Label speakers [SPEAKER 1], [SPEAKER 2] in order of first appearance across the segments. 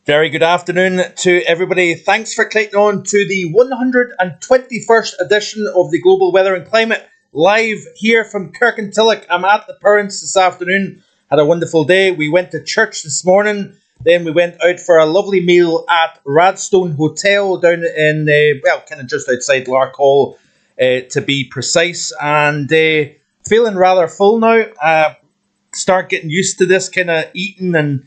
[SPEAKER 1] Very good afternoon to everybody. Thanks for clicking on to the 121st edition of the Global Weather and Climate live here from Kirkintilloch. I'm at the Parents this afternoon. Had a wonderful day. We went to church this morning. Then we went out for a lovely meal at Radstone Hotel down in, kind of just outside Lark Hall, to be precise. And feeling rather full now. Start getting used to this kind of eating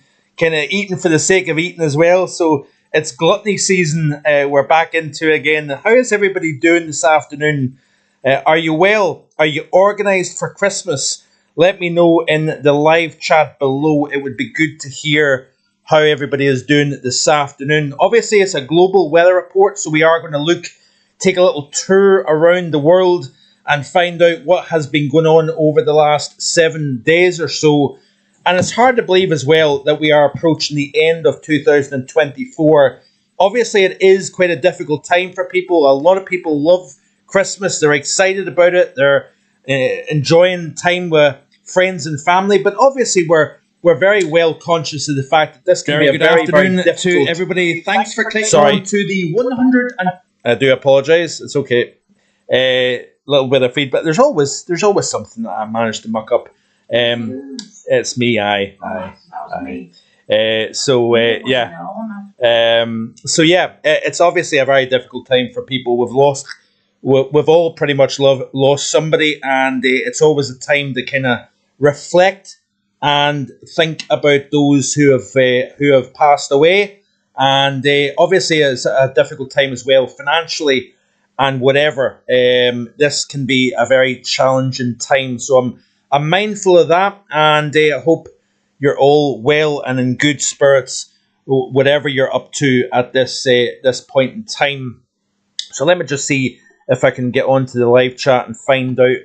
[SPEAKER 1] for the sake of eating as well. So it's gluttony season. We're back into again. How is everybody doing this afternoon? Are you well? Are you organised for Christmas? Let me know in the live chat below. It would be good to hear how everybody is doing this afternoon. Obviously, it's a global weather report, so we are going to take a little tour around the world and find out what has been going on over the last 7 days or so. And it's hard to believe as well that we are approaching the end of 2024. Obviously, it is quite a difficult time for people. A lot of people love Christmas. They're excited about it. They're enjoying time with friends and family. But obviously, we're very well conscious of the fact that this can be a very difficult
[SPEAKER 2] to everybody. Thanks for clicking
[SPEAKER 1] on
[SPEAKER 2] to the 100.
[SPEAKER 1] I do apologise. It's okay. Little bit of feedback. There's always something that I managed to muck up. It's me. It's obviously a very difficult time for people. We've all pretty much lost somebody, and it's always a time to kind of reflect and think about those who have passed away. And obviously, it's a difficult time as well financially and whatever. This can be a very challenging time. So I'm mindful of that, and I hope you're all well and in good spirits, whatever you're up to at this point in time. So let me just see if I can get onto the live chat and find out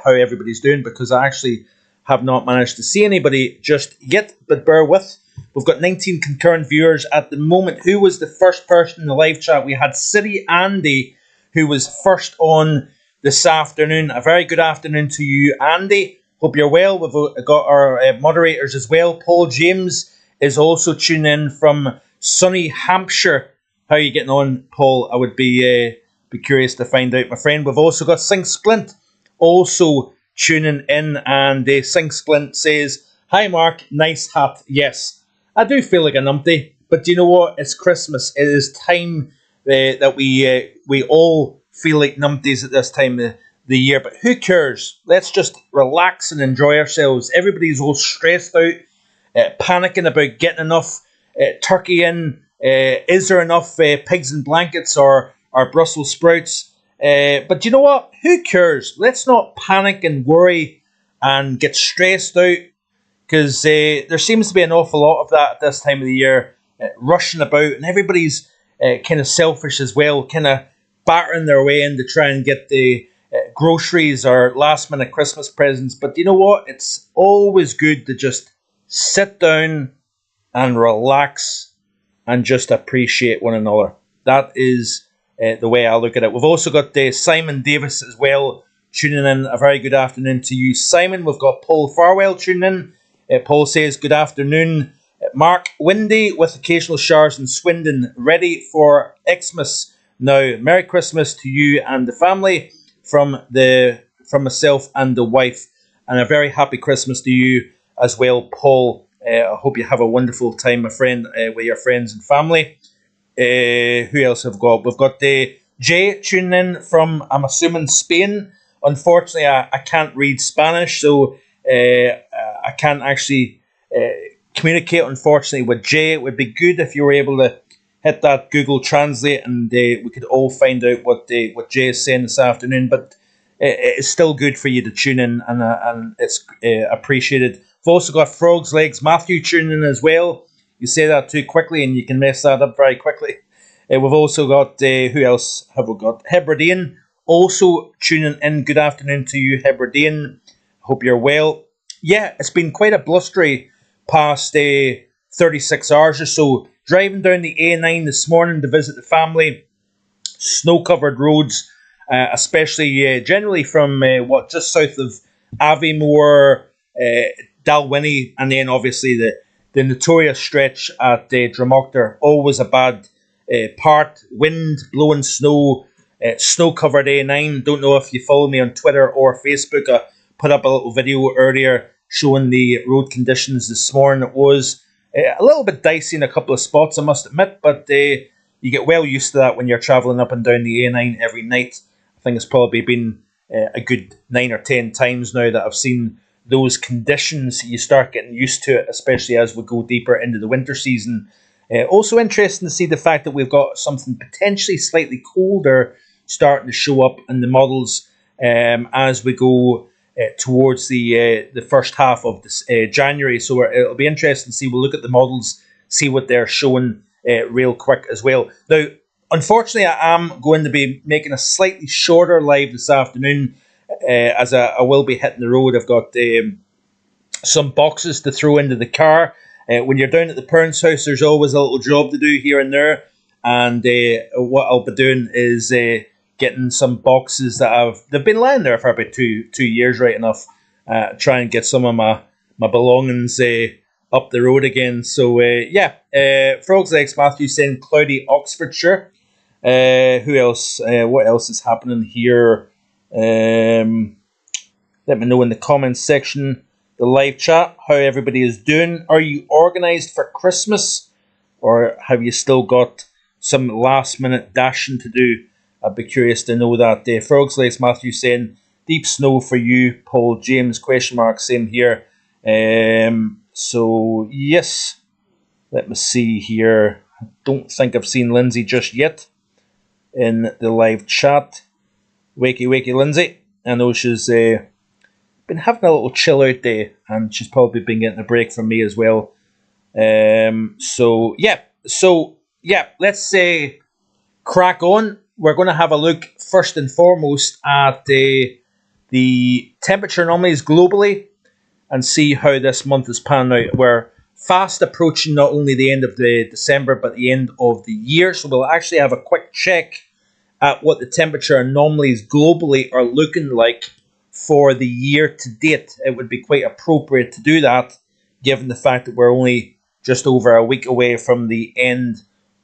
[SPEAKER 1] how everybody's doing, because I actually have not managed to see anybody just yet, but bear with. We've got 19 concurrent viewers at the moment. Who was the first person in the live chat? We had City Andy, who was first on this afternoon. A very good afternoon to you, Andy. Hope you're well. We've got our moderators as well. Paul James is also tuning in from sunny Hampshire. How are you getting on, Paul? I would be curious to find out, my friend. We've also got Sing Splint also tuning in, and Sing Splint says, "Hi Mark, nice hat." Yes, I do feel like a numpty, but do you know what? It's Christmas. It is time that we all feel like numpties at this time of the year, but who cares? Let's just relax and enjoy ourselves. Everybody's all stressed out, panicking about getting enough turkey in. Is there enough pigs in blankets or Brussels sprouts? But you know what? Who cares? Let's not panic and worry and get stressed out, because there seems to be an awful lot of that at this time of the year, rushing about, and everybody's kind of selfish as well, kind of battering their way in to try and get the groceries or last minute Christmas presents. But you know what? It's always good to just sit down and relax and just appreciate one another. That is the way I look at it. We've also got Simon Davis as well tuning in. A very good afternoon to you, Simon. We've got Paul Farwell tuning in. Paul says, "Good afternoon, Mark. Windy with occasional showers in Swindon. Ready for Xmas now. Merry Christmas to you and the family from myself and the wife, and a very happy Christmas to you as well, Paul. I hope you have a wonderful time, my friend, with your friends and family." Who else have we got? We've got Jay tuning in from, I'm assuming, Spain. Unfortunately, I can't read Spanish, so I can't actually communicate, unfortunately, with Jay. It would be good if you were able to hit that Google Translate and we could all find out what Jay is saying this afternoon. But it's still good for you to tune in, and it's appreciated. We've also got Frog's Legs Matthew tuning in as well. You say that too quickly and you can mess that up very quickly. We've also got, who else have we got? Hebridean also tuning in. Good afternoon to you, Hebridean. Hope you're well. Yeah, it's been quite a blustery past 36 hours or so. Driving down the A9 this morning to visit the family. Snow-covered roads, especially generally from just south of Aviemore, Dalwhinnie, and then obviously the the notorious stretch at Dromoctor, always a bad part. Wind, blowing snow, snow-covered A9. Don't know if you follow me on Twitter or Facebook. I put up a little video earlier showing the road conditions this morning. It was a little bit dicey in a couple of spots, I must admit, but you get well used to that when you're travelling up and down the A9 every night. I think it's probably been a good 9 or 10 times now that I've seen those conditions. You start getting used to it, especially as we go deeper into the winter season. Also interesting to see the fact that we've got something potentially slightly colder starting to show up in the models as we go towards the first half of this, January. So it'll be interesting to see. We'll look at the models, see what they're showing real quick as well. Now, unfortunately, I am going to be making a slightly shorter live this afternoon as I will be hitting the road. I've got some boxes to throw into the car. When you're down at the parents' house, there's always a little job to do here and there. And what I'll be doing is getting some boxes they've been lying there for about two years, right enough. Try and get some of my belongings up the road again. So Frogs Legs Matthew saying cloudy Oxfordshire. Who else? What else is happening here? Let me know in the comments section, the live chat, how everybody is doing. Are you organised for Christmas, or have you still got some last minute dashing to do? I'd be curious to know that. Frogs Legs Matthew saying deep snow for you, Paul James ? Same here. So yes, let me see here. I don't think I've seen Lindsay just yet in the live chat. Wakey Lindsay. I know she's been having a little chill out day, and she's probably been getting a break from me as well. So let's say crack on. We're going to have a look first and foremost at the temperature anomalies globally and see how this month is panning out. We're fast approaching not only the end of the December but the end of the year, so we'll actually have a quick check at what the temperature anomalies globally are looking like for the year to date. It would be quite appropriate to do that, given the fact that we're only just over a week away from the end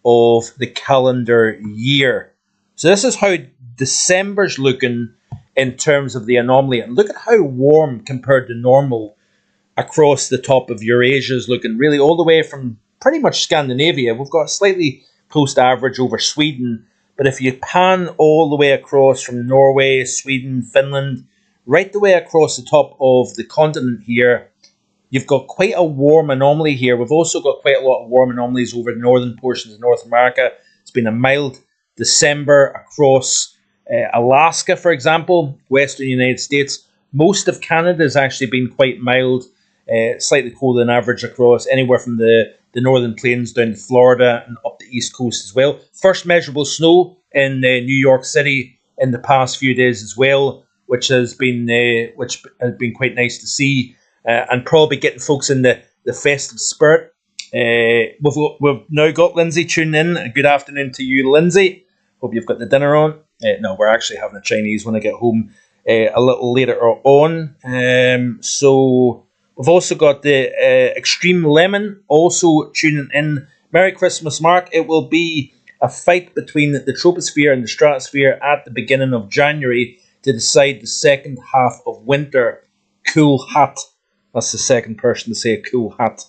[SPEAKER 1] of the calendar year. So this is how December's looking in terms of the anomaly. And look at how warm compared to normal across the top of Eurasia is looking, really all the way from pretty much Scandinavia. We've got slightly close to average over Sweden. But if you pan all the way across from Norway, Sweden, Finland, right the way across the top of the continent here, you've got quite a warm anomaly here. We've also got quite a lot of warm anomalies over the northern portions of North America. It's been a mild December across Alaska, for example, western United States. Most of Canada has actually been quite mild, slightly colder than average across anywhere from the northern plains down to Florida and up the east coast as well. First measurable snow in New York City in the past few days as well, which has been quite nice to see, and probably getting folks in the festive spirit. We've now got Lindsay tuning in. Good afternoon to you, Lindsay. Hope you've got the dinner on. No, we're actually having a Chinese when I get home a little later on. So we've also got the Extreme Lemon also tuning in. Merry Christmas, Mark. It will be a fight between the Troposphere and the Stratosphere at the beginning of January to decide the second half of winter. Cool hat. That's the second person to say cool hat.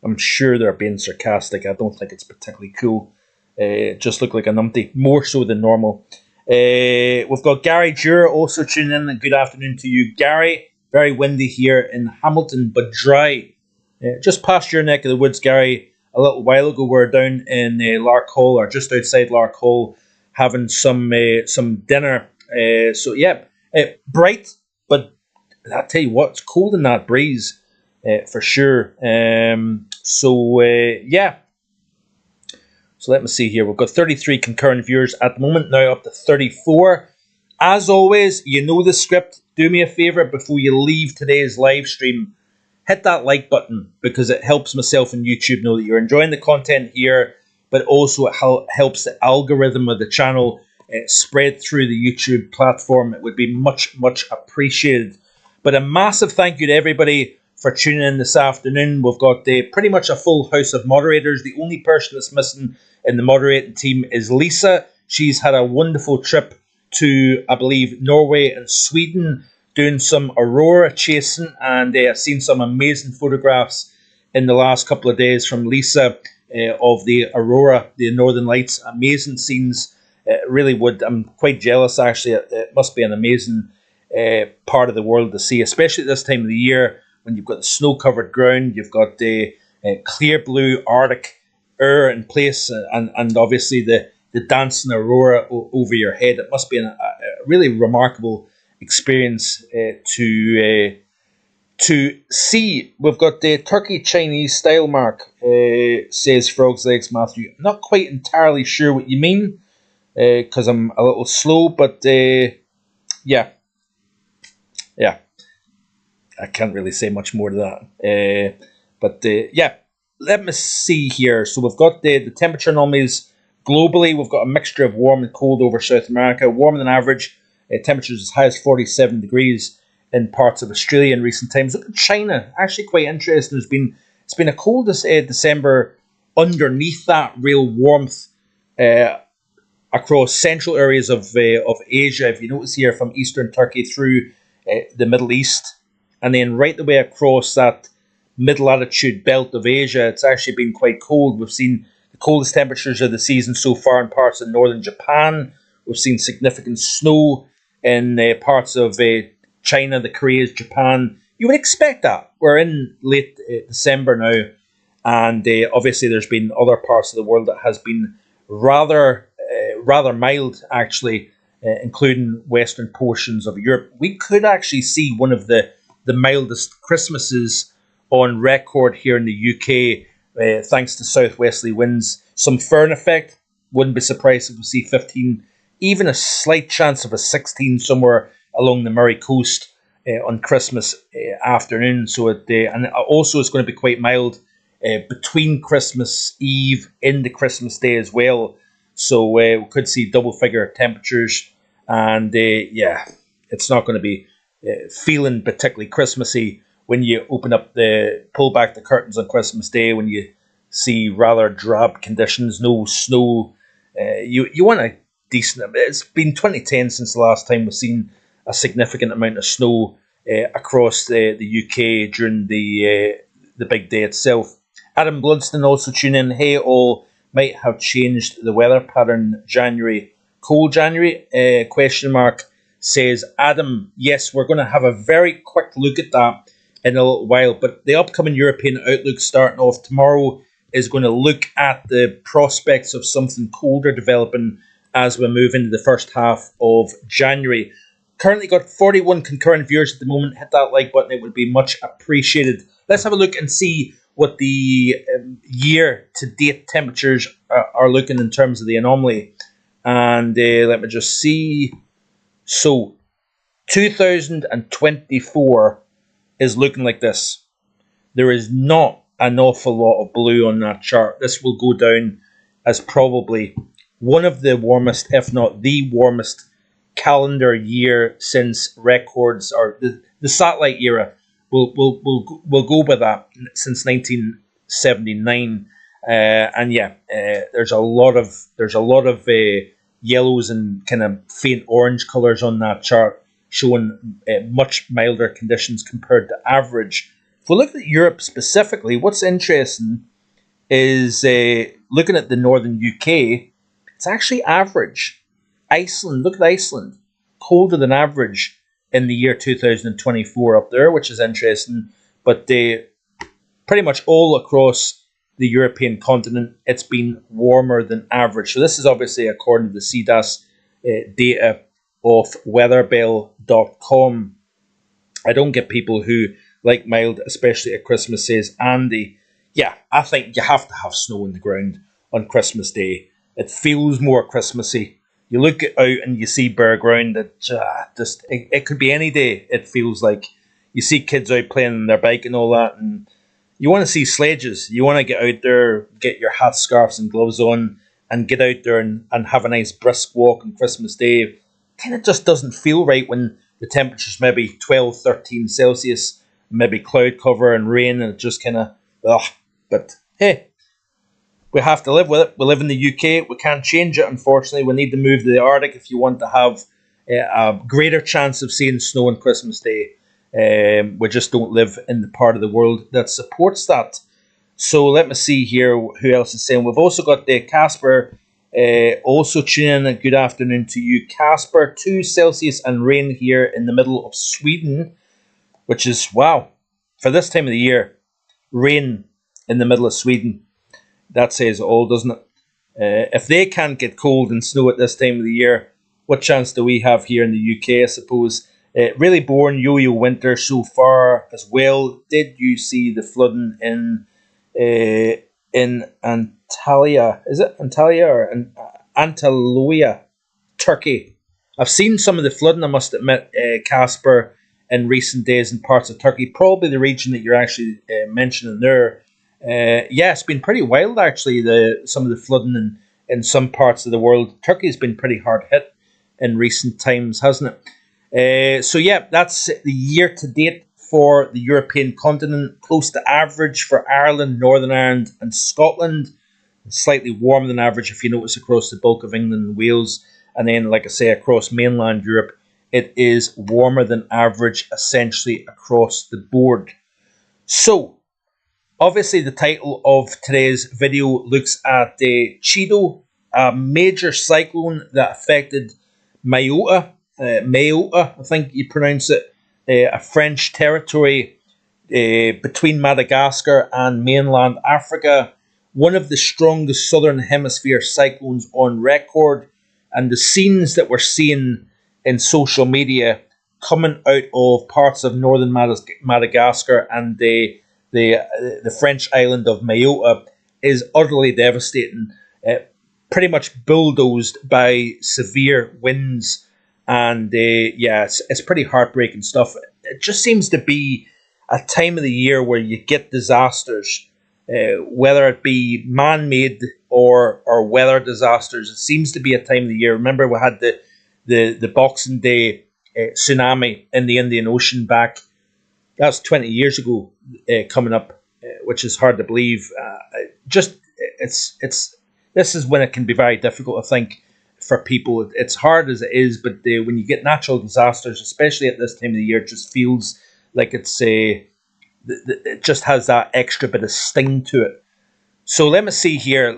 [SPEAKER 1] I'm sure they're being sarcastic. I don't think it's particularly cool. It just looked like a numpty, more so than normal. We've got Gary Dura also tuning in. Good afternoon to you, Gary. Very windy here in Hamilton, but dry. Just past your neck of the woods, Gary. A little while ago, we were down in Lark Hall, or just outside Lark Hall, having some dinner. So yeah, bright, but I tell you what, it's cold in that breeze for sure. Yeah. So let me see here. We've got 33 concurrent viewers at the moment, now up to 34. As always, you know the script. Do me a favour before you leave today's live stream. Hit that like button, because it helps myself and YouTube know that you're enjoying the content here, but also it helps the algorithm of the channel spread through the YouTube platform. It would be much, much appreciated. But a massive thank you to everybody for tuning in this afternoon. We've got pretty much a full house of moderators. The only person that's missing in the moderating team is Lisa. She's had a wonderful trip to, I believe, Norway and Sweden, doing some aurora chasing, and I've seen some amazing photographs in the last couple of days from Lisa of the aurora, the Northern Lights. Amazing scenes. Really would. I'm quite jealous, actually. It must be an amazing part of the world to see, especially at this time of the year when you've got the snow-covered ground, you've got the clear blue Arctic air in place, and obviously the dancing aurora over your head. It must be a really remarkable experience to see. We've got the Turkey Chinese style, Mark, says Frog's Legs Matthew. I'm not quite entirely sure what you mean, because I'm a little slow, but yeah, I can't really say much more to that. But yeah, let me see here. So we've got the temperature anomalies globally. We've got a mixture of warm and cold over South America, warmer than average. Temperatures as high as 47 degrees in parts of Australia in recent times. Look at China, actually quite interesting. It's been a cold December underneath that real warmth across central areas of Asia. If you notice here, from eastern Turkey through the Middle East, and then right the way across that mid-latitude belt of Asia, it's actually been quite cold. We've seen the coldest temperatures of the season so far in parts of northern Japan. We've seen significant snow in parts of China, the Koreas, Japan. You would expect that. We're in late December now, and obviously there's been other parts of the world that has been rather mild, actually, including western portions of Europe. We could actually see one of the mildest Christmases on record here in the UK, thanks to southwesterly winds. Some Fern effect. Wouldn't be surprised if we see 15, even a slight chance of a 16 somewhere along the Murray coast on Christmas afternoon. So and also it's going to be quite mild between Christmas Eve into Christmas Day as well. So we could see double figure temperatures, and yeah, it's not going to be feeling particularly Christmassy when you pull back the curtains on Christmas Day, when you see rather drab conditions, no snow. You want a decent. It's been 2010 since the last time we've seen a significant amount of snow across the UK during the big day itself. Adam Bloodston also tuned in. Hey all, might have changed the weather pattern January. Cold January? Question mark, says Adam. Yes, we're going to have a very quick look at that in a little while, but the upcoming European Outlook starting off tomorrow is going to look at the prospects of something colder developing as we move into the first half of January. Currently got 41 concurrent viewers at the moment. Hit that like button, it would be much appreciated. Let's have a look and see what the year-to-date temperatures are looking in terms of the anomaly. And let me just see. So, 2024 is looking like this. There is not an awful lot of blue on that chart. This will go down as probably one of the warmest, if not the warmest, calendar year since records, or the satellite era. We'll go by that, since 1979, and yeah, there's a lot of yellows and kind of faint orange colours on that chart, showing much milder conditions compared to average. If we look at Europe specifically, what's interesting is looking at the northern UK. It's actually average. Iceland, look at Iceland, colder than average in the year 2024 up there, which is interesting. But pretty much all across the European continent, it's been warmer than average. So this is obviously according to the CDAS data of weatherbell.com. I don't get people who like mild, especially at Christmas, says Andy. Yeah, I think you have to have snow on the ground on Christmas Day. It feels more Christmassy. You look out and you see bare ground that it could be any day. It feels like you see kids out playing on their bike and all that, and you want to see sledges. You want to get out there, get your hats, scarves, and gloves on, and get out there and have a nice brisk walk on Christmas Day. Kind of just doesn't feel right when the temperature's maybe 12, 13 Celsius maybe cloud cover and rain, and it just kind of, but hey, we have to live with it. We live in the UK. We can't change it, unfortunately. We need to move to the Arctic if you want to have a greater chance of seeing snow on Christmas Day. We just don't live in the part of the world that supports that. So let me see here who else is saying. We've also got Casper also tuning in. Good afternoon to you, Casper. 2 Celsius and rain here in the middle of Sweden, which is, wow, for this time of the year, rain in the middle of Sweden. That says it all, doesn't it? If they can't get cold and snow at this time of the year, what chance do we have here in the UK, I suppose? Really boring yo-yo winter so far as well. Did you see the flooding in Antalya? Is it Antalya or Antalya, Turkey? I've seen some of the flooding, I must admit, Casper, in recent days in parts of Turkey. Probably the region that you're actually mentioning there. Yeah, it's been pretty wild actually. Some of the flooding in some parts of the world. Turkey's been pretty hard hit in recent times, hasn't it? So yeah, that's the year to date for the European continent. Close to average for Ireland, Northern Ireland, and Scotland. Slightly warmer than average if you notice across the bulk of England and Wales. And then, like I say, across mainland Europe, it is warmer than average essentially across the board. So obviously, the title of today's video looks at Chido, a major cyclone that affected Mayotte, I think you pronounce it, a French territory between Madagascar and mainland Africa. One of the strongest southern hemisphere cyclones on record, and the scenes that we're seeing in social media coming out of parts of northern Madagascar and the French island of Mayotte is utterly devastating, pretty much bulldozed by severe winds, and yeah, it's pretty heartbreaking stuff. It just seems to be a time of the year where you get disasters, whether it be man-made or weather disasters. It seems to be a time of the year. Remember, we had the Boxing Day tsunami in the Indian Ocean back. That's 20 years ago, coming up, which is hard to believe. This is when it can be very difficult, I think, for people. It's hard as it is, but when you get natural disasters, especially at this time of the year, it just feels like it just has that extra bit of sting to it. So let me see here.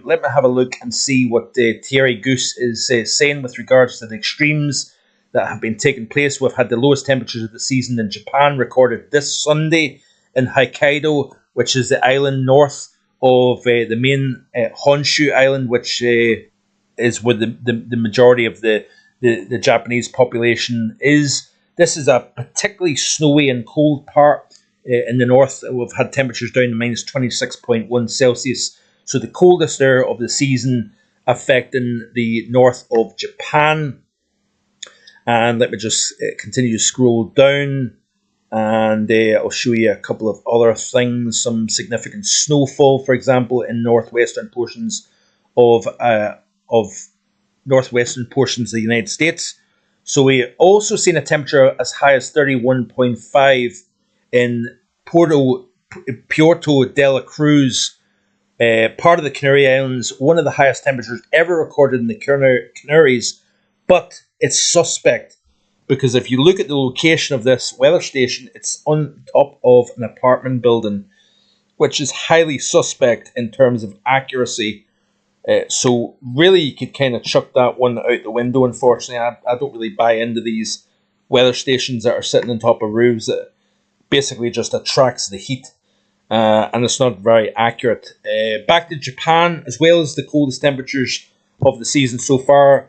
[SPEAKER 1] Let me have a look and see what Thierry Goose is saying with regards to the extremes that have been taking place. We've had the lowest temperatures of the season in Japan recorded this Sunday in Hokkaido, which is the island north of the main Honshu island, which is where the majority of the Japanese population is. This is a particularly snowy and cold part in the north. We've had temperatures down to minus 26.1 Celsius. So the coldest there of the season, affecting the north of Japan. And let me just continue to scroll down, and I'll show you a couple of other things. Some significant snowfall, for example, in northwestern portions of northwestern portions of the United States. So we also seen a temperature as high as 31.5 in Puerto de la Cruz, part of the Canary Islands, one of the highest temperatures ever recorded in the Canaries. But it's suspect, because if you look at the location of this weather station, it's on top of an apartment building, which is highly suspect in terms of accuracy. So really, you could kind of chuck that one out the window, unfortunately. I don't really buy into these weather stations that are sitting on top of roofs that basically just attracts the heat, and it's not very accurate. Back to Japan, as well as the coldest temperatures of the season so far.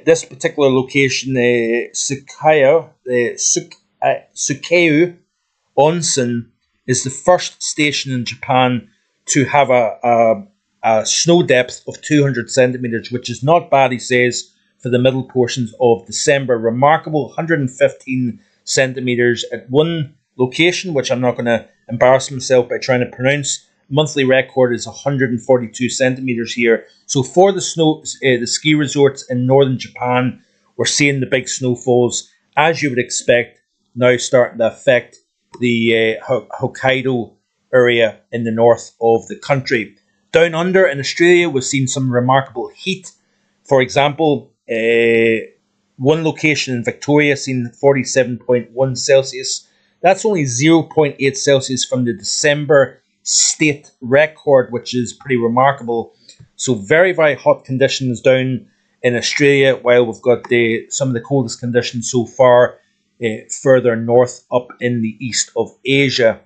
[SPEAKER 1] This particular location, Tsukaiyu Onsen, is the first station in Japan to have a snow depth of 200 centimeters, which is not bad, he says, for the middle portions of December. Remarkable 115 centimeters at one location, which I'm not going to embarrass myself by trying to pronounce. Monthly record is 142 centimeters here. So for the ski resorts in northern Japan, we're seeing the big snowfalls, as you would expect, now starting to affect the Hokkaido area in the north of the country. Down under in Australia, we've seen some remarkable heat. For example, one location in Victoria seen 47.1 Celsius. That's only 0.8 Celsius from the December state record, which is pretty remarkable. So very, very hot conditions down in Australia, while we've got some of the coldest conditions so far further north up in the east of Asia.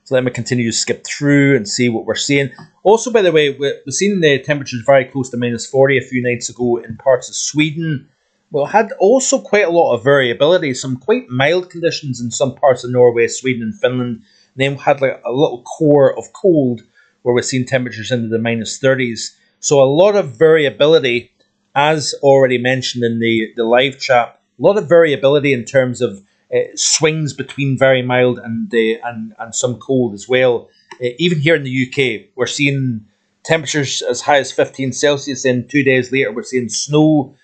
[SPEAKER 1] So let me continue to skip through and see what we're seeing. Also, by the way, we've seen the temperatures very close to -40 a few nights ago in parts of Sweden. We had also quite a lot of variability, some quite mild conditions in some parts of Norway, Sweden and Finland. And then we had like a little core of cold where we're seeing temperatures into the -30s. So a lot of variability, as already mentioned in the live chat, a lot of variability in terms of swings between very mild and some cold as well. Even here in the UK, we're seeing temperatures as high as 15 Celsius. Then 2 days later, we're seeing snow.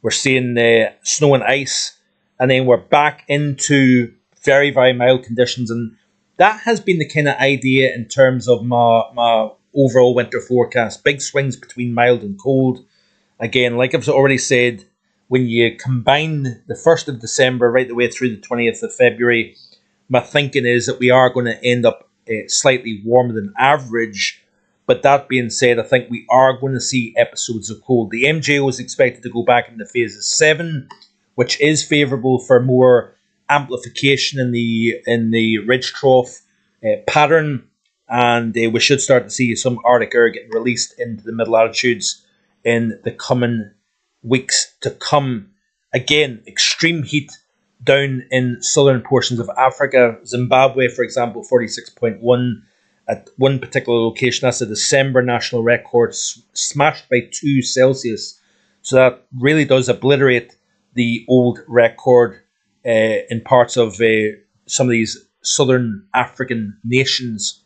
[SPEAKER 1] We're seeing snow and ice. And then we're back into very, very mild conditions. And that has been the kind of idea in terms of my overall winter forecast. Big swings between mild and cold. Again, like I've already said, when you combine the 1st of December right the way through the 20th of February, my thinking is that we are going to end up slightly warmer than average. But that being said, I think we are going to see episodes of cold. The MJO is expected to go back into phases 7, which is favourable for more amplification in the ridge trough pattern. And we should start to see some Arctic air getting released into the mid latitudes in the coming weeks to come. Again, extreme heat down in southern portions of Africa. Zimbabwe, for example, 46.1 at one particular location. That's a December national record, smashed by 2 Celsius. So that really does obliterate the old record in parts of some of these southern African nations.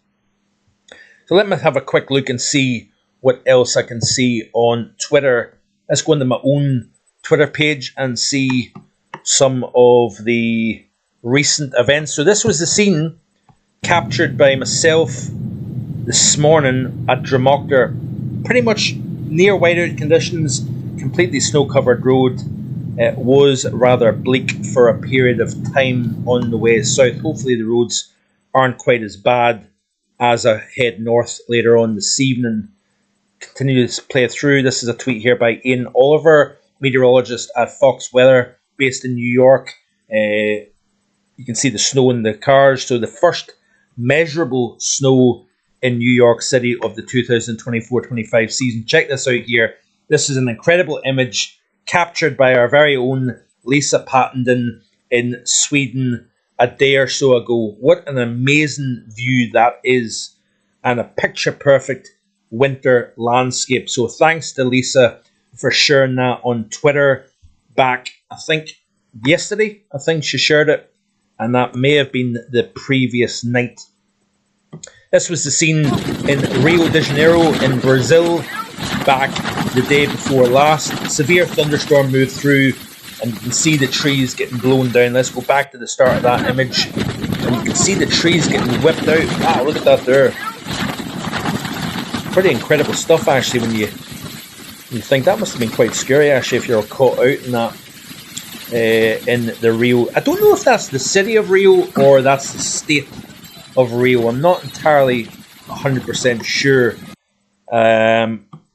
[SPEAKER 1] So let me have a quick look and see what else I can see on Twitter. Let's go into my own Twitter page and see some of the recent events. So this was the scene captured by myself this morning at Dromoctor. Pretty much near whiteout conditions, completely snow-covered road. It was rather bleak for a period of time on the way south. Hopefully the roads aren't quite as bad as I head north later on this evening. Continue to play through. This is a tweet here by Ian Oliver, meteorologist at Fox Weather, based in New York. You can see the snow in the cars. So the first measurable snow in New York City of the 2024-25 season. Check this out here. This is an incredible image captured by our very own Lisa Pattenden in Sweden a day or so ago. What an amazing view that is, and a picture-perfect winter landscape. So thanks to Lisa for sharing that on Twitter back, I think, yesterday. I think she shared it, and that may have been the previous night. This was the scene in Rio de Janeiro in Brazil back the day before last. Severe thunderstorm moved through, and you can see the trees getting blown down. Let's go back to the start of that image, and you can see the trees getting whipped out. Wow, look at that there. Pretty incredible stuff, actually, when you think that must have been quite scary, actually, if you're caught out in that in the Rio. I don't know if that's the city of Rio or that's the state of Rio. I'm not entirely 100% sure.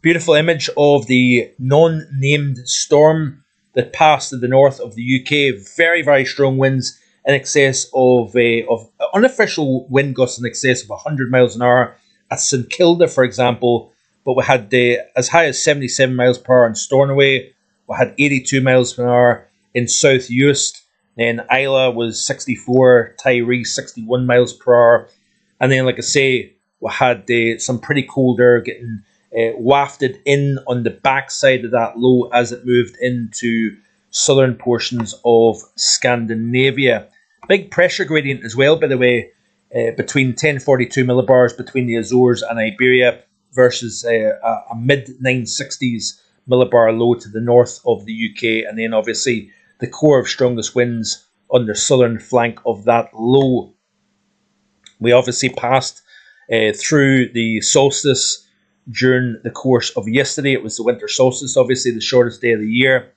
[SPEAKER 1] Beautiful image of the non-named storm that passed to the north of the UK. Very, very strong winds in excess of unofficial wind gusts in excess of 100 miles an hour at St Kilda, for example. But we had as high as 77 miles per hour in Stornoway. We had 82 miles per hour in South Uist. Then Isla was 64, Tyree 61 miles per hour. And then, like I say, we had some pretty cold air getting wafted in on the backside of that low as it moved into southern portions of Scandinavia. Big pressure gradient as well, by the way, between 1042 millibars between the Azores and Iberia versus a mid-960s millibar low to the north of the UK. And then obviously the core of strongest winds on the southern flank of that low. We obviously passed through the solstice during the course of yesterday. It was the winter solstice, obviously the shortest day of the year.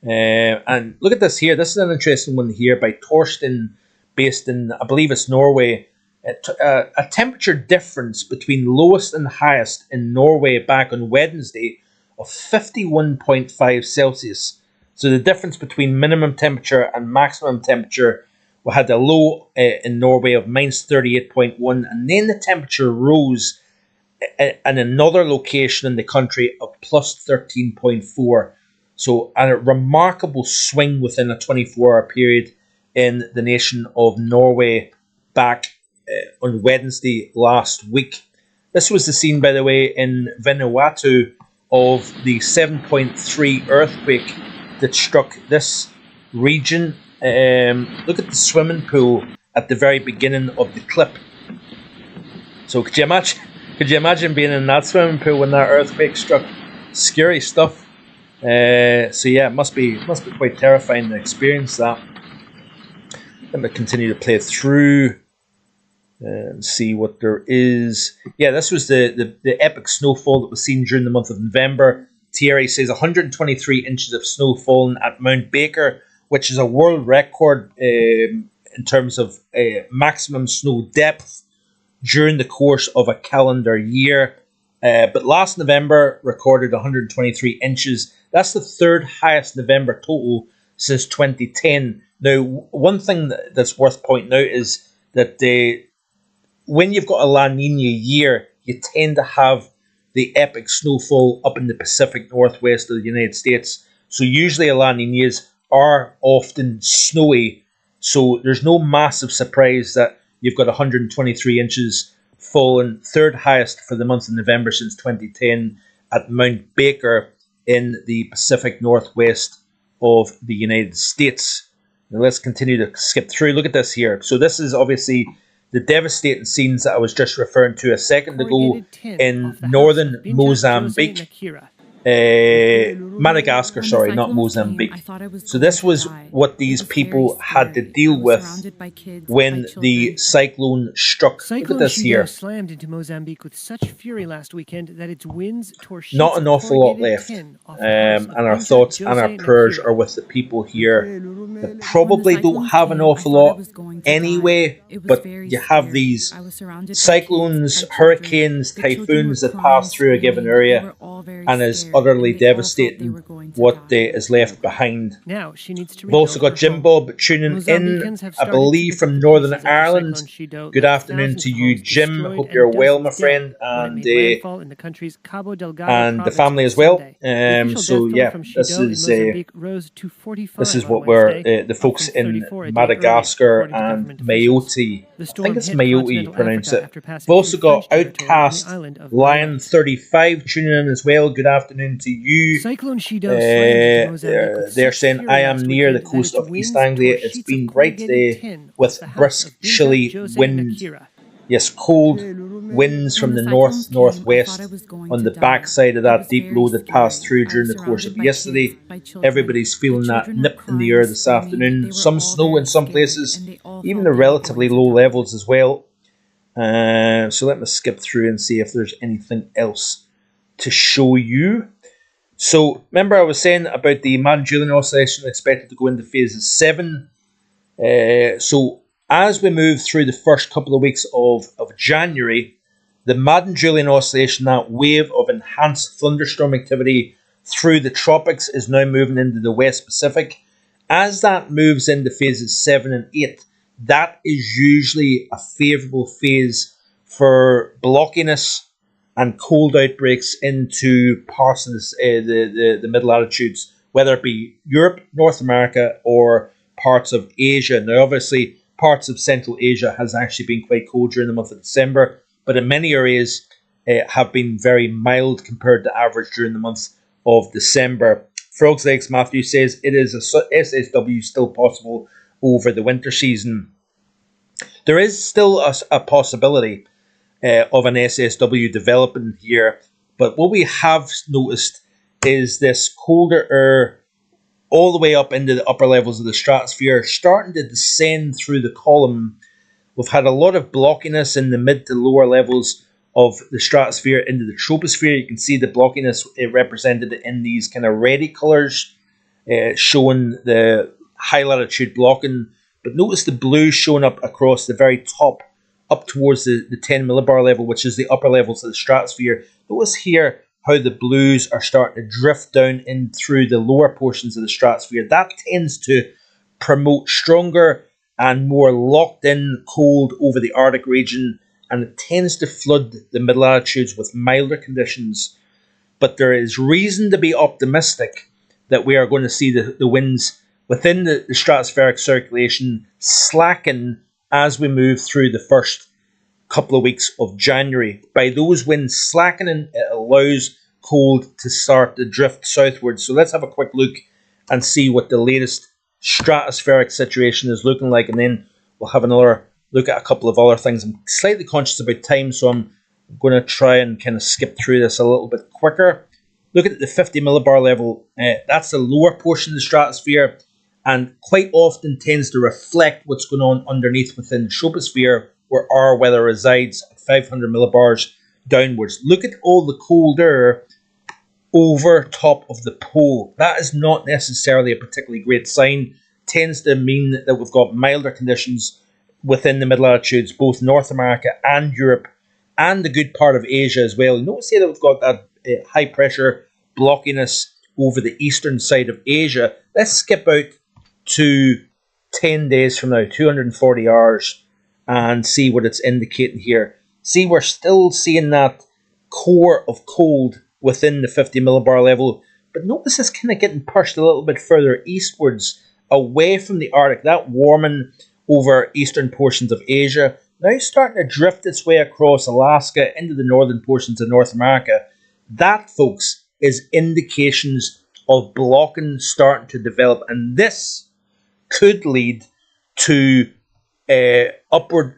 [SPEAKER 1] And look at this here. This is an interesting one here by Torsten, based in, I believe it's Norway. A temperature difference between lowest and highest in Norway back on Wednesday of 51.5 Celsius. So the difference between minimum temperature and maximum temperature, we had a low in Norway of minus 38.1, and then the temperature rose in another location in the country of plus 13.4. So a remarkable swing within a 24-hour period in the nation of Norway back on Wednesday last week. This was the scene, by the way, in Vanuatu of the 7.3 earthquake that struck this region. Look at the swimming pool at the very beginning of the clip. So could you imagine being in that swimming pool when that earthquake struck? Scary stuff. So yeah, it must be quite terrifying to experience that. Let me continue to play through and see what there is. Yeah, this was the epic snowfall that was seen during the month of November. Thierry says 123 inches of snow fallen at Mount Baker, which is a world record in terms of maximum snow depth during the course of a calendar year. But last November recorded 123 inches. That's the third highest November total since 2010. Now, one thing that's worth pointing out is that when you've got a La Nina year, you tend to have the epic snowfall up in the Pacific Northwest of the United States. So usually La Ninas are often snowy. So there's no massive surprise that you've got 123 inches fallen, third highest for the month of November since 2010 at Mount Baker in the Pacific Northwest of the United States. Now let's continue to skip through. Look at this here. So this is obviously the devastating scenes that I was just referring to a second ago in northern Mozambique. Madagascar, sorry, not Mozambique. So this was what these people had to deal with when the cyclone struck. Look at this here.
[SPEAKER 3] Slammed into Mozambique with such fury last weekend that its winds tore sheets
[SPEAKER 1] not an awful lot left. And our thoughts and our prayers are with the people here that probably don't have an awful lot anyway, but you have these cyclones, hurricanes, typhoons that pass through a given area and is utterly devastating what is left behind.
[SPEAKER 3] Now she needs to
[SPEAKER 1] We've also got Jim Bob tuning in, I believe, from Northern Ireland. Good afternoon to you, Jim. I hope you're well, my friend, and the family as well. So yeah, this is what we're the folks in Madagascar and Mayotte. I think it's Mayotte you pronounce it. We've also got Outcast Lion 35 tuning in as well. Good afternoon to you. They're saying I am near the coast of East Anglia. It's been bright today with brisk, chilly wind. Yes, cold winds from the northwest on the backside of that deep low that passed through during the course of yesterday. Everybody's feeling that nip in the air this afternoon. Some snow in some places, even at relatively low levels as well. So let me skip through and see if there's anything else to show you. So remember I was saying about the Madden-Julian oscillation expected to go into phases 7. So as we move through the first couple of weeks of January, the Madden-Julian oscillation, that wave of enhanced thunderstorm activity through the tropics, is now moving into the West Pacific. As that moves into phases 7 and 8, that is usually a favourable phase for blockiness and cold outbreaks into parts of the middle latitudes, whether it be Europe, North America, or parts of Asia. Now, obviously, parts of Central Asia has actually been quite cold during the month of December, but in many areas have been very mild compared to average during the month of December. Frog's Legs Matthew says it is a SSW still possible over the winter season. There is still a possibility of an SSW developing here, but what we have noticed is this colder air all the way up into the upper levels of the stratosphere, starting to descend through the column. We've had a lot of blockiness in the mid to lower levels of the stratosphere into the troposphere. You can see the blockiness represented in these kind of reddy colours, showing the high latitude blocking. But notice the blue showing up across the very top, up towards the 10 millibar level, which is the upper levels of the stratosphere. Notice here how the blues are starting to drift down in through the lower portions of the stratosphere. That tends to promote stronger and more locked in cold over the Arctic region, and it tends to flood the mid latitudes with milder conditions. But there is reason to be optimistic that we are going to see the winds within the stratospheric circulation slacken as we move through the first couple of weeks of January. By those winds slackening, it allows cold to start to drift southwards. So let's have a quick look and see what the latest stratospheric situation is looking like, and then we'll have another look at a couple of other things. I'm slightly conscious about time, so I'm going to try and kind of skip through this a little bit quicker. Look at the 50 millibar level. That's the lower portion of the stratosphere, and quite often tends to reflect what's going on underneath within the troposphere, where our weather resides at 500 millibars downwards. Look at all the cold air over top of the pole. That is not necessarily a particularly great sign. Tends to mean that we've got milder conditions within the mid-latitudes, both North America and Europe, and the good part of Asia as well. Notice here that we've got that high pressure blockiness over the eastern side of Asia. Let's skip out to 10 days from now, 240 hours, and see what it's indicating here. See, we're still seeing that core of cold within the 50 millibar level, but notice it's kind of getting pushed a little bit further eastwards, away from the Arctic. That warming over eastern portions of Asia now starting to drift its way across Alaska into the northern portions of North America. That, folks, is indications of blocking starting to develop, and this could lead to upward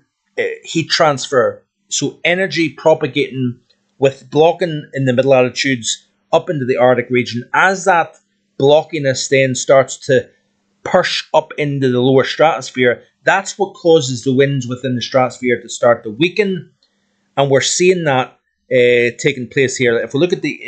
[SPEAKER 1] heat transfer, so energy propagating with blocking in the mid-latitudes up into the Arctic region. As that blockiness then starts to push up into the lower stratosphere, that's what causes the winds within the stratosphere to start to weaken, and we're seeing that taking place here. If we look at the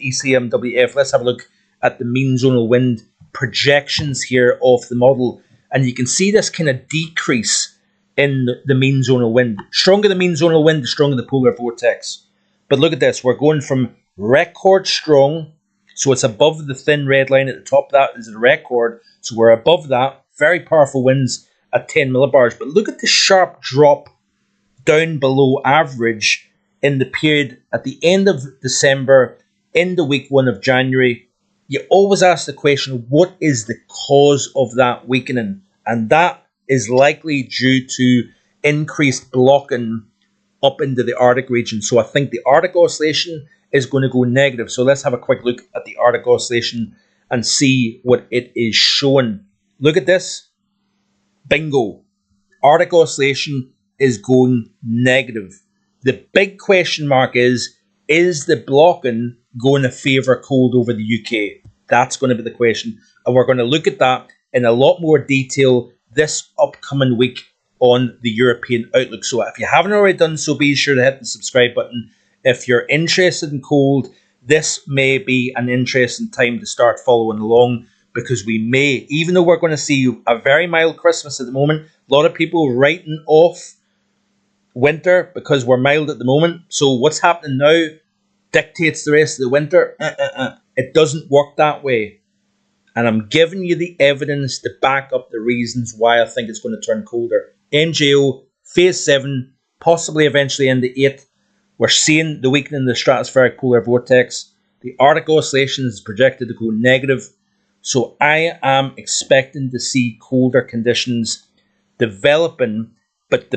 [SPEAKER 1] ECMWF, let's have a look at the mean zonal wind projections here of the model, and you can see this kind of decrease in the mean zonal wind. Stronger the mean zonal wind, the stronger the polar vortex. But look at this, we're going from record strong, so it's above the thin red line at the top. That is a record, so we're above that. Very powerful winds at 10 millibars. But look at the sharp drop down below average in the period at the end of December, into week 1 of January. You always ask the question, what is the cause of that weakening? And that is likely due to increased blocking up into the Arctic region. So I think the Arctic oscillation is going to go negative. So let's have a quick look at the Arctic oscillation and see what it is showing. Look at this. Bingo. Arctic oscillation is going negative. The big question mark is the blocking going to favour cold over the UK? That's going to be the question. And we're going to look at that in a lot more detail this upcoming week on the European Outlook. So if you haven't already done so, be sure to hit the subscribe button. If you're interested in cold, this may be an interesting time to start following along, because we may, even though we're going to see a very mild Christmas at the moment, a lot of people writing off winter because we're mild at the moment. So what's happening now dictates the rest of the winter. It doesn't work that way. And I'm giving you the evidence to back up the reasons why I think it's going to turn colder. MJO, phase 7, possibly eventually into 8. We're seeing the weakening of the stratospheric polar vortex. The Arctic oscillation is projected to go negative. So I am expecting to see colder conditions developing, but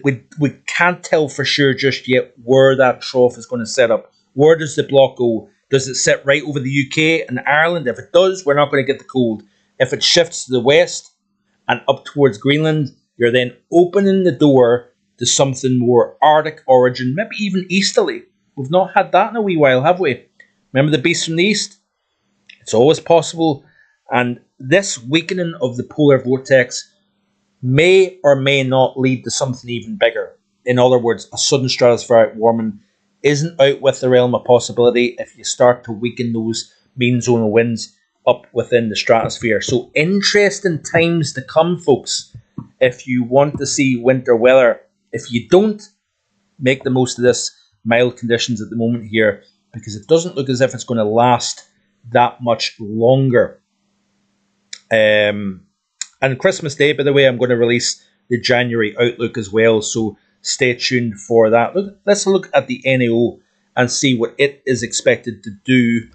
[SPEAKER 1] we can't tell for sure just yet where that trough is going to set up. Where does the block go? Does it sit right over the UK and Ireland? If it does, we're not going to get the cold. If it shifts to the west and up towards Greenland, you're then opening the door to something more Arctic origin, maybe even easterly. We've not had that in a wee while, have we? Remember the beast from the east? It's always possible. And this weakening of the polar vortex may or may not lead to something even bigger. In other words, a sudden stratospheric warming isn't out with the realm of possibility if you start to weaken those mean zonal winds up within the stratosphere. So interesting times to come, folks, if you want to see winter weather. If you don't, make the most of this mild conditions at the moment here, because it doesn't look as if it's going to last that much longer. And Christmas Day, by the way, I'm going to release the January outlook as well, so stay tuned for that. Let's look at the NAO and see what it is expected to do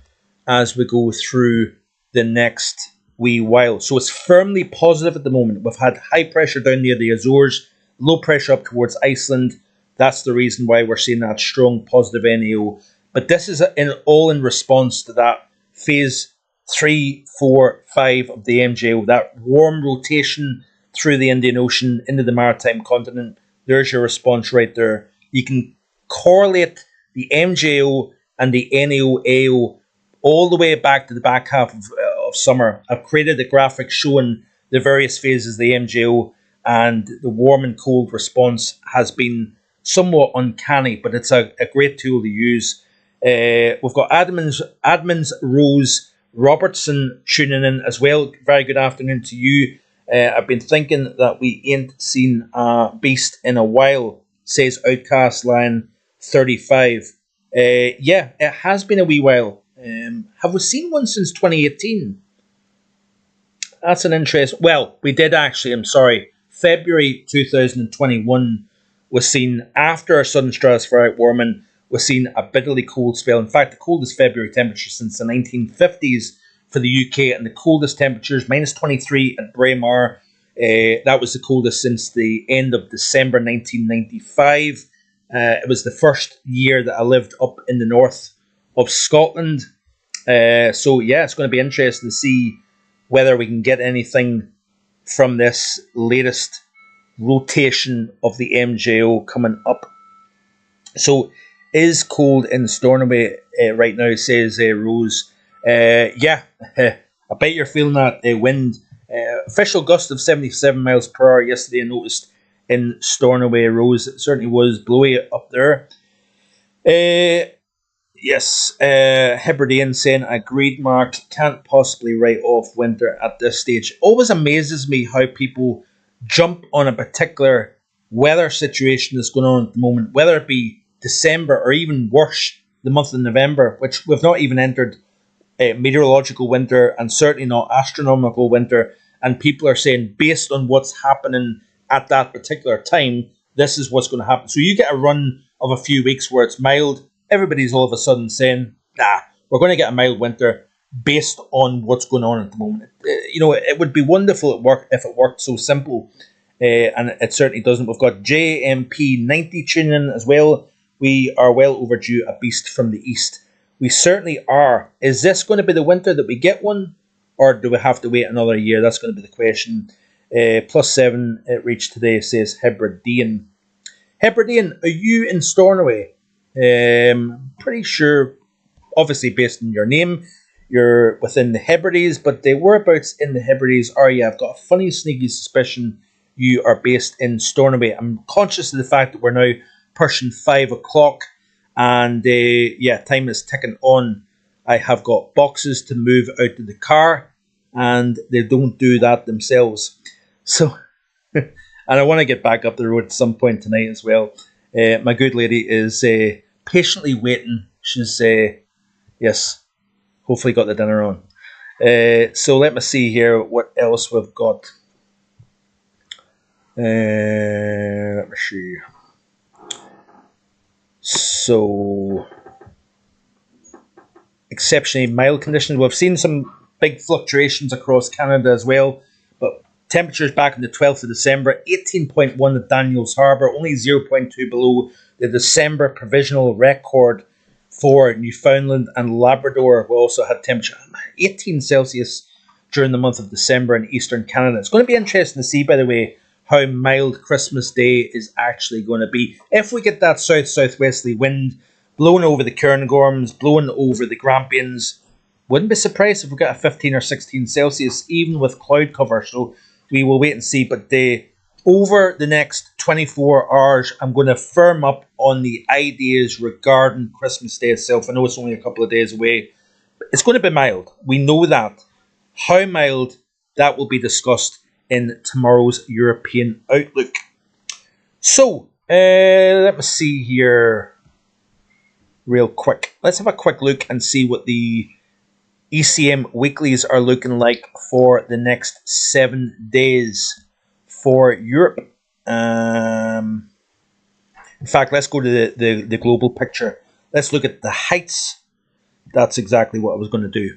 [SPEAKER 1] as we go through the next wee while. So it's firmly positive at the moment. We've had high pressure down near the Azores, low pressure up towards Iceland. That's the reason why we're seeing that strong positive NAO. But this is all in response to that phase 3, 4, 5 of the MJO, that warm rotation through the Indian Ocean into the maritime continent. There's your response right there. You can correlate the MJO and the NAO-AO all the way back to the back half of summer. I've created a graphic showing the various phases of the MJO, and the warm and cold response has been somewhat uncanny, but it's a great tool to use. We've got Admins Rose Robertson tuning in as well. Very good afternoon to you. I've been thinking that we ain't seen a beast in a while, says Outcast Line 35. Yeah, it has been a wee while. Have we seen one since 2018? That's an interest. Well, we did actually, I'm sorry. February 2021 was seen after a sudden stratospheric warming, was seen a bitterly cold spell. In fact, the coldest February temperature since the 1950s for the UK, and the coldest temperatures, minus 23 at Braemar. That was the coldest since the end of December 1995. It was the first year that I lived up in the north of Scotland. So yeah, it's going to be interesting to see whether we can get anything from this latest rotation of the MJO coming up. So, is cold in Stornoway right now, says Rose. Yeah, I bet you're feeling that wind. Official gust of 77 miles per hour yesterday, I noticed in Stornoway, Rose. It certainly was blowy up there. Yes, Hebridean saying, agreed, Mark. Can't possibly write off winter at this stage. Always amazes me how people jump on a particular weather situation that's going on at the moment, whether it be December or even worse, the month of November, which we've not even entered meteorological winter and certainly not astronomical winter. And people are saying, based on what's happening at that particular time, this is what's going to happen. So you get a run of a few weeks where it's mild. Everybody's all of a sudden saying, we're going to get a mild winter based on what's going on at the moment. It would be wonderful if it worked so simple, and it certainly doesn't. We've got JMP90 tuning in as well. We are well overdue a beast from the east. We certainly are. Is this going to be the winter that we get one, or do we have to wait another year? That's going to be the question. +7 it reached today, says Hebridean. Hebridean, are you in Stornoway? Pretty sure, obviously based on your name, you're within the Hebrides, but the whereabouts in the Hebrides are you? I've got a funny, sneaky suspicion you are based in Stornoway. I'm conscious of the fact that we're now pushing 5 o'clock, and time is ticking on. I have got boxes to move out of the car, and they don't do that themselves. So, and I want to get back up the road at some point tonight as well. My good lady is patiently waiting. She's, yes, hopefully got the dinner on. So let me see here what else we've got. Let me see. So, exceptionally mild conditions. We've seen some big fluctuations across Canada as well, but temperatures back on the 12th of December, 18.1 at Daniels Harbour, only 0.2 below the December provisional record for Newfoundland and Labrador. We also had temperature 18 Celsius during the month of December in eastern Canada. It's going to be interesting to see, by the way, how mild Christmas Day is actually going to be. If we get that south-southwesterly wind blowing over the Cairngorms, blowing over the Grampians, Wouldn't be surprised if we get a 15 or 16 Celsius, even with cloud cover. So we will wait and see. But over the next 24 hours, I'm going to firm up on the ideas regarding Christmas Day itself. I know it's only a couple of days away. But it's going to be mild. We know that. How mild, that will be discussed in tomorrow's European Outlook. So, let me see here real quick. Let's have a quick look and see what the ECM weeklies are looking like for the next 7 days for Europe. In fact, let's go to the global picture. Let's look at the heights. That's exactly what I was going to do.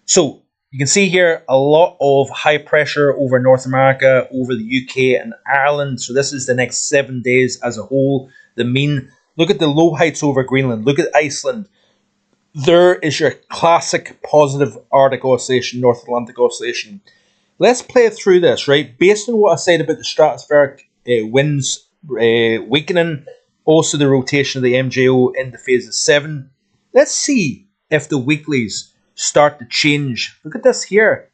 [SPEAKER 1] So, you can see here a lot of high pressure over North America, over the UK and Ireland. So this is the next 7 days as a whole. The mean. Look at the low heights over Greenland. Look at Iceland. There is your classic positive Arctic oscillation, North Atlantic oscillation. Let's play through this, right? Based on what I said about the stratospheric winds weakening, also the rotation of the MJO into phases 7. Let's see if the weeklies start to change. Look at this here.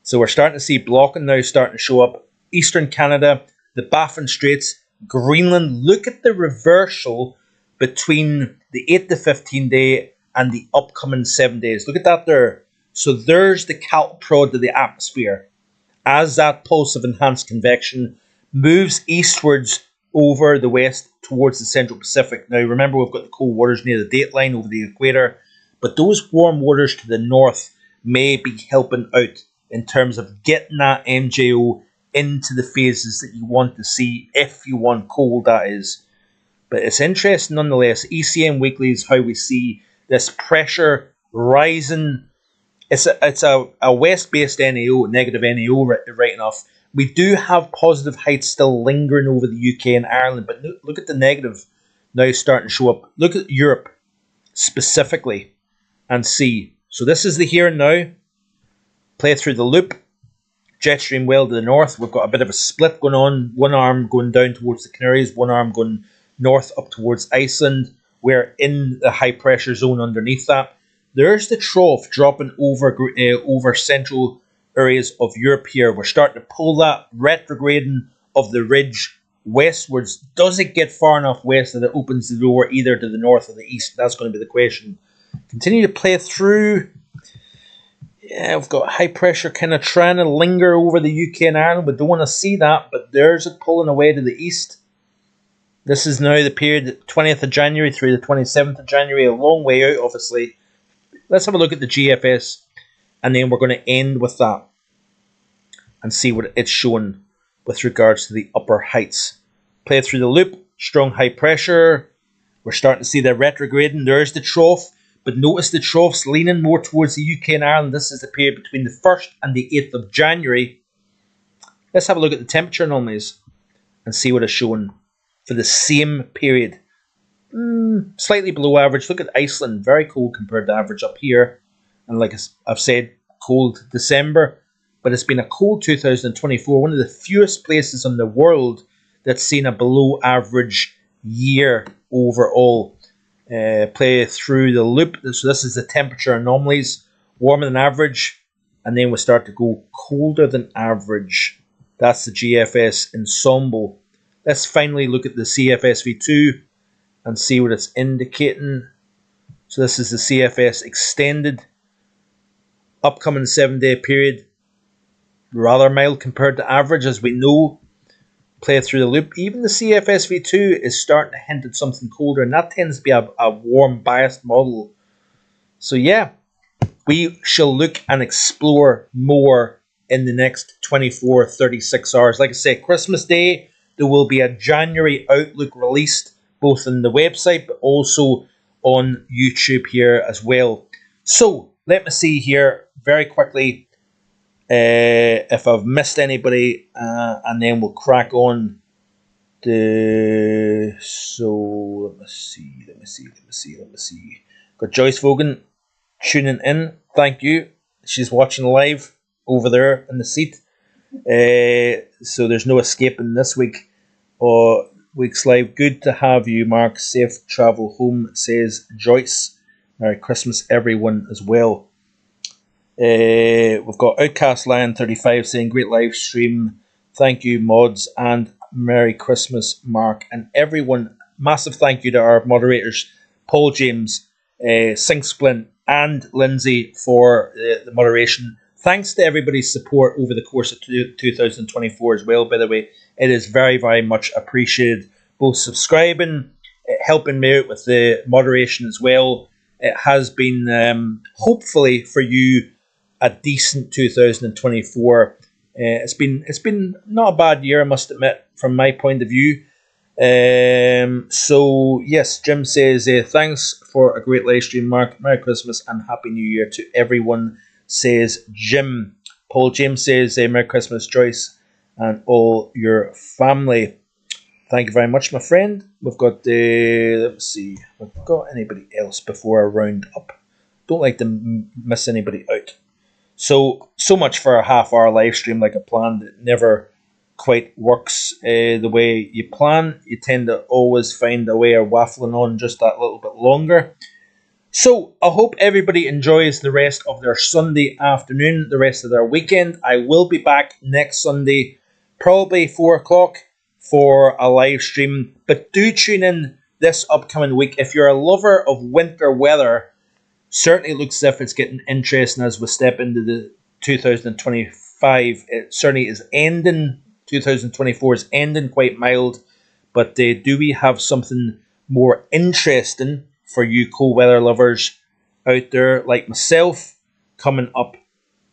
[SPEAKER 1] So we're starting to see blocking now starting to show up. Eastern Canada, the Baffin Straits, Greenland. Look at the reversal between the 8 to 15 day and the upcoming 7 days. Look at that there. So there's the calc prod of the atmosphere as that pulse of enhanced convection moves eastwards over the west towards the Central Pacific. Now remember, we've got the cold waters near the date line over the equator, but those warm waters to the north may be helping out in terms of getting that MJO into the phases that you want to see, if you want cold, that is. But it's interesting nonetheless. ECM weekly is how we see this pressure rising. It's a west-based NAO, negative NAO right enough. We do have positive heights still lingering over the UK and Ireland, but look at the negative now starting to show up. Look at Europe specifically and see. So this is the here and now. Play through the loop. Jet stream well to the north. We've got a bit of a split going on. One arm going down towards the Canaries, one arm going north up towards Iceland. We're in the high pressure zone underneath that. There's the trough dropping over central areas of Europe here. We're starting to pull that retrograding of the ridge westwards. Does it get far enough west that it opens the door either to the north or the east? That's going to be the question. Continue to play through. Yeah, we've got high pressure kind of trying to linger over the UK and Ireland. We don't want to see that, but there's it pulling away to the east. This is now the period 20th of January through the 27th of January. A long way out, obviously. Let's have a look at the GFS, and then we're going to end with that and see what it's showing with regards to the upper heights. Play through the loop. Strong high pressure. We're starting to see the retrograding. There's the trough. But notice the trough's leaning more towards the UK and Ireland. This is the period between the 1st and the 8th of January. Let's have a look at the temperature anomalies and see what it's showing for the same period. Slightly below average. Look at Iceland. Very cold compared to average up here. And like I've said, cold December. But it's been a cold 2024. One of the fewest places in the world that's seen a below average year overall. Play through the loop. So this is the temperature anomalies. Warmer than average. And then we start to go colder than average. That's the GFS ensemble. Let's finally look at the CFSV2 and see what it's indicating. So this is the CFS extended. Upcoming 7-day period. Rather mild compared to average, as we know. Play through the loop. Even the CFSV2 is starting to hint at something colder, and that tends to be a warm biased model. So yeah, we shall look and explore more in the next 24, 36 hours. Like I say, Christmas Day, there will be a January Outlook released, both on the website, but also on YouTube here as well. So, let me see here very quickly if I've missed anybody, and then we'll crack on. So, let me see. Got Joyce Vogan tuning in. Thank you. She's watching live over there in the seat. So there's no escaping this week or week's live. Good to have you, Mark. Safe travel home, says Joyce. Merry Christmas, everyone, as well. We've got Outcast Lion 35 saying, great live stream. Thank you, mods, and Merry Christmas, Mark, and everyone. Massive thank you to our moderators, Paul James, Sing Splint, and Lindsay for the moderation. Thanks to everybody's support over the course of 2024 as well, by the way. It is very, very much appreciated. Both subscribing, helping me out with the moderation as well. It has been, hopefully for you, a decent 2024. It's been not a bad year, I must admit, from my point of view. So yes, Jim says, thanks for a great live stream, Mark. Merry Christmas and Happy New Year to everyone, says Jim. Paul James says, Merry Christmas, Joyce, and all your family. Thank you very much, my friend. We've got, let's see, we've got anybody else before I round up. Don't like to miss anybody out. So much for a half-hour live stream like I planned. It never quite works the way you plan. You tend to always find a way of waffling on just that little bit longer. So I hope everybody enjoys the rest of their Sunday afternoon, the rest of their weekend. I will be back next Sunday, probably 4 o'clock, for a live stream. But do tune in this upcoming week. If you're a lover of winter weather, certainly looks as if it's getting interesting as we step into the 2025. It certainly is ending. 2024 is ending quite mild. But do we have something more interesting for you cold weather lovers out there like myself coming up?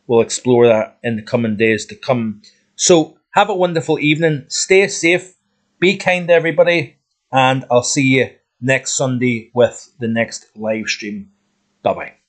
[SPEAKER 1] We'll explore that in the coming days to come. So have a wonderful evening. Stay safe. Be kind to everybody. And I'll see you next Sunday with the next live stream. Bye-bye.